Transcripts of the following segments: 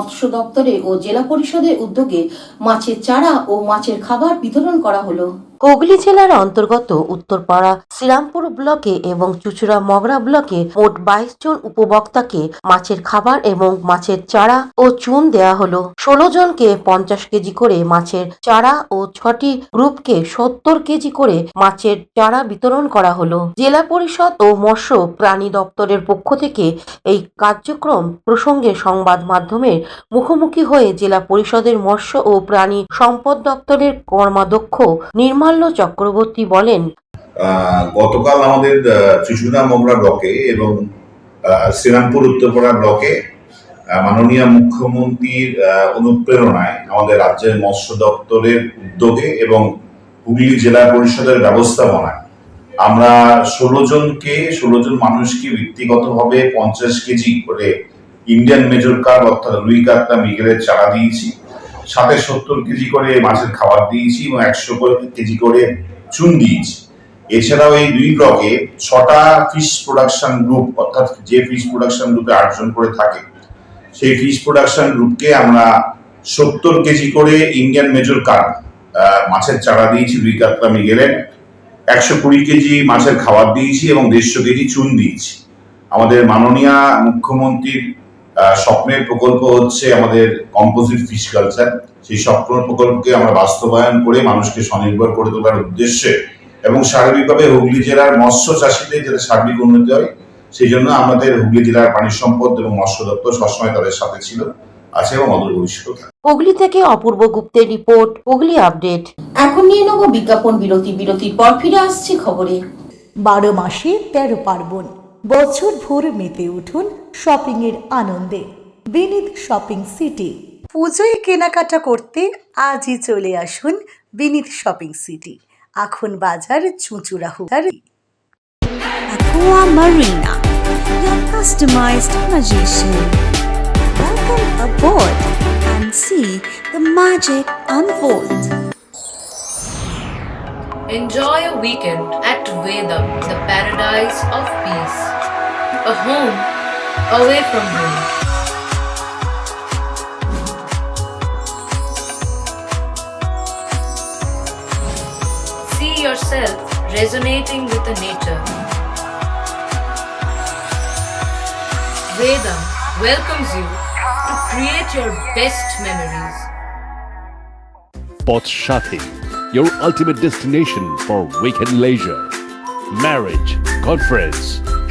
মৎস্য দপ্তরে ও জেলা পরিষদের উদ্যোগে মাছের চারা ও মাছের খাবার বিতরণ করা হলো। হুগলি জেলার অন্তর্গত উত্তরপাড়া শ্রীরামপুর ব্লকে এবং চুঁচুড়া মগরা ব্লকে মোট 22 জন উপভোক্তাকে মাছের খাবার এবং মাছের চারা ও চুন দেয়া হলো। 16 জনকে 50 কেজি করে মাছের চারা ও 6টি গ্রুপকে 70 কেজি করে মাছের চারা বিতরণ করা হলো। জেলা পরিষদ ও মৎস্য প্রাণী দপ্তরের পক্ষ থেকে এই কার্যক্রম প্রসঙ্গে সংবাদ মাধ্যমের মুখোমুখি হয়ে জেলা পরিষদের মৎস্য ও প্রাণী সম্পদ দপ্তরের কর্মাধ্যক্ষ নির্মল চক্রবর্তী বলেন, গতকাল আমাদের চুঁচুড়া মগরা ব্লকে এবং শ্রীরামপুর উত্তরপাড়া ব্লকে মাননীয় মুখ্যমন্ত্রীর অনুপ্রেরণায় আমাদের রাজ্যের মৎস্য দপ্তরের উদ্যোগে এবং হুগলি জেলা পরিষদের ব্যবস্থাপনায় আমরা 16 জন মানুষকে ব্যক্তিগতভাবে 50 কেজি করে ইন্ডিয়ান মেজর কার্প অর্থাৎ রুই কাতলা মৃগেলের চারা দিয়েছি, সাথে 70 কেজি করে মাছের খাবার দিয়েছি এবং 100 কেজি করে চুন দিয়েছি। এছাড়াও এই দুই ব্লকে 6টা ফিশ প্রোডাকশন গ্রুপ অর্থাৎ যে ফিশ প্রোডাকশন গ্রুপে 8 জন করে থাকে সেই ফিশ প্রোডাকশন গ্রুপকে আমরা 70 কেজি করে ইন্ডিয়ান মেজর কার্প মাছের চারা দিয়েছি, রুই কাতলা মৃগেলের 120 কেজি মাছের খাবার দিয়েছি এবং 150 কেজি চুন দিয়েছি। আমাদের মাননীয় মুখ্যমন্ত্রীর স্বপ্নের প্রকল্প হচ্ছে আমাদের কম্পোজিট ফিশ কালচার। সেই স্বপ্ন প্রকল্পকে আমরা বাস্তবায়ন করে মানুষকে স্বনির্ভর করে তোলার উদ্দেশ্যে এবং সার্বিকভাবে হুগলি জেলার মৎস্য চাষীদের যাতে সার্বিক উন্নতি হয় সেই জন্য আমাদের হুগলি জেলার প্রাণী সম্পদ এবং মৎস্য দপ্তর সবসময় তাদের সাথে ছিল, আছে এবং অদূর ভবিষ্যতেও থাকবে। হুগলি থেকে অপূর্ব গুপ্তের রিপোর্ট, হুগলি আপডেট। এখন নিয়ে নেব বিজ্ঞাপন বিরতি। বিরতির পর ফিরে আসছে খবরে। 12 মাসে 13 পার্বণ, বছর ভোর মেতে উঠুন শপিং এর আনন্দে। বিনিদ শপিং সিটি। পুজোয় কেনাকাটা করতে আজই চলে আসুন বিনিদ শপিং সিটি, এখন বাজার চুঁচুড়া Hooghly. Aqua Marina, your customized magician. Welcome aboard and see the magic unfold. Enjoy a weekend at Vedam, the paradise of peace. A home away from home. See yourself resonating with the nature. Vedam welcomes you to create your best memories. Poth Shathi, your ultimate destination for weekend leisure. Marriage, conference,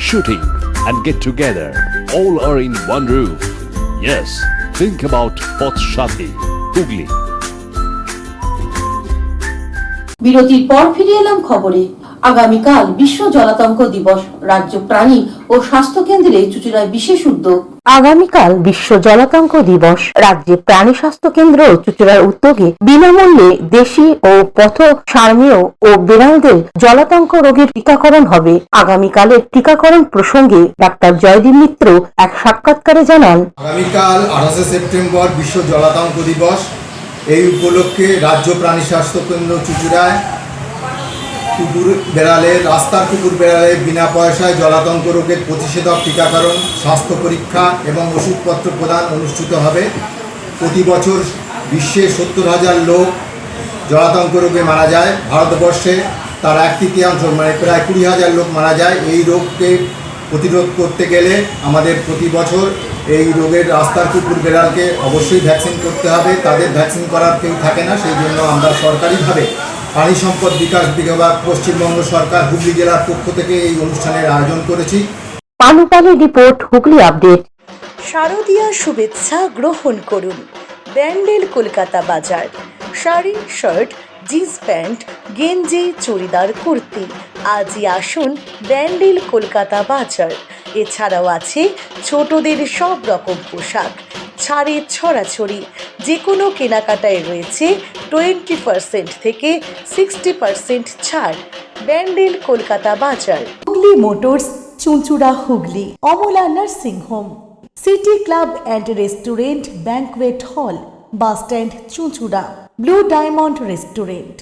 shooting and get together all are in one roof. Yes, think about Poth Shathi, Hugli. বিরতির পর ফিরে এলাম খবরে। আগামীকাল বিশ্ব জলাতঙ্ক দিবস। রাজ্য প্রাণী ও স্বাস্থ্য কেন্দ্রে চুঁচুড়ায় বিশেষ উদ্যোগ। আগামীকাল বিশ্ব জলাতঙ্ক দিবস। রাজ্যে প্রাণী স্বাস্থ্য কেন্দ্র চুঁচুড়ার উদ্যোগে বিনামূল্যে দেশি ও পথ সারমেয় ও বিড়ালদের জলাতঙ্ক রোগের টিকাকরণ হবে। আগামীকালের টিকাকরণ প্রসঙ্গে ডাক্তার জয়দীপ মিত্র এক সাক্ষাৎকারে জানান, আগামীকাল 28 সেপ্টেম্বর বিশ্ব জলাতঙ্ক দিবস। এই উপলক্ষে রাজ্য প্রাণী স্বাস্থ্য কেন্দ্র চুঁচুড়ায় কুকুর বেড়ালের রাস্তার কুকুর বেড়ালের বিনা পয়সায় জলাতঙ্ক রোগের প্রতিষেধক টিকাকরণ, স্বাস্থ্য পরীক্ষা এবং ওষুধপত্র প্রদান অনুষ্ঠিত হবে। প্রতি বছর বিশ্বে 70,000 লোক জলাতঙ্ক রোগে মারা যায়। ভারতবর্ষে তার 1/3 মানে প্রায় 20,000 লোক মারা যায়। এই রোগকে প্রতিরোধ করতে গেলে আমাদের প্রতি বছর এই রোগের রাস্তার কুকুর বেড়ালকে অবশ্যই ভ্যাকসিন করতে হবে। তাদের ভ্যাকসিন করার কেউ থাকে না, সেই জন্য আমরা সরকারিভাবে প্রাণী সম্পদ বিকাশ বিভাগ পশ্চিমবঙ্গ সরকার হুগলি জেলার পক্ষ থেকে এই অনুষ্ঠানের আয়োজন করেছি। পানুপালের রিপোর্ট, হুগলি আপডেট। শারদীয়া শুভেচ্ছা গ্রহণ করুন ব্যান্ডেল কলকাতা বাজার। শাড়ি, শার্ট, জিন্স প্যান্ট, গেঞ্জি, চুড়িদার, কুর্তি আজই আসুন ব্যান্ডেল কলকাতা বাজার। এছাড়াও আছে ছোটদের সব রকম পোশাক, ছাড়ের ছড়াছড়ি। যে কোনো কেনাকাটায় রয়েছে 20% থেকে 60% ছাড়। ব্যান্ডেল কলকাতা বাজার। Hooghly motors, Chuchura Hooghly. Amala nursing home, city club and restaurant, banquet hall, bus stand Chuchura. Blue diamond restaurant.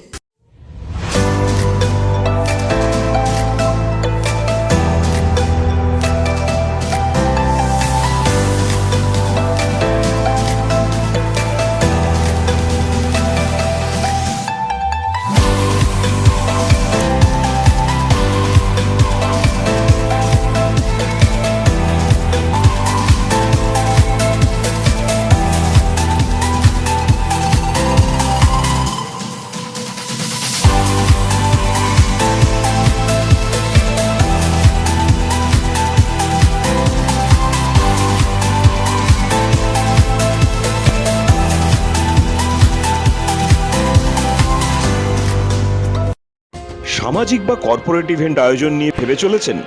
সামাজিক বা কর্পোরেট ইভেন্ট আয়োজন নিয়ে ভেবে চলেছেন?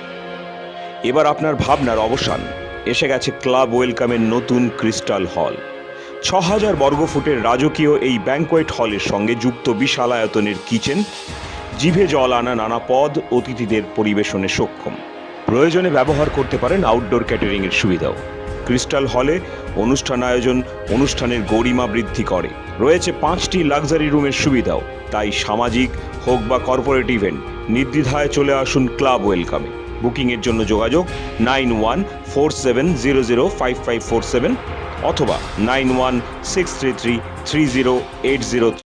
এবার আপনার ভাবনার অবসান। এসে গেছে ক্লাব ওয়েলকামের নতুন ক্রিস্টাল হল। ৬,০০০ বর্গফুটের রাজকীয় এই ব্যাংকোয়েট হলের সঙ্গে যুক্ত বিশাল আয়তনের কিচেন, জিভে জল আনা নানা পদ অতিথিদের পরিবেশনে সক্ষম। প্রয়োজনে ব্যবহার করতে পারেন আউটডোর ক্যাটারিংয়ের সুবিধাও। ক্রিস্টাল হলে অনুষ্ঠান আয়োজন অনুষ্ঠানের গরিমা বৃদ্ধি করে। রয়েছে 5টি লাক্সারি রুমের সুবিধাও। তাই সামাজিক হোক বা কর্পোরেট ইভেন্ট, নির্দ্বিধায় চলে আসুন ক্লাব ওয়েলকামে। বুকিংয়ের জন্য যোগাযোগ 9147005547 অথবা 9163333080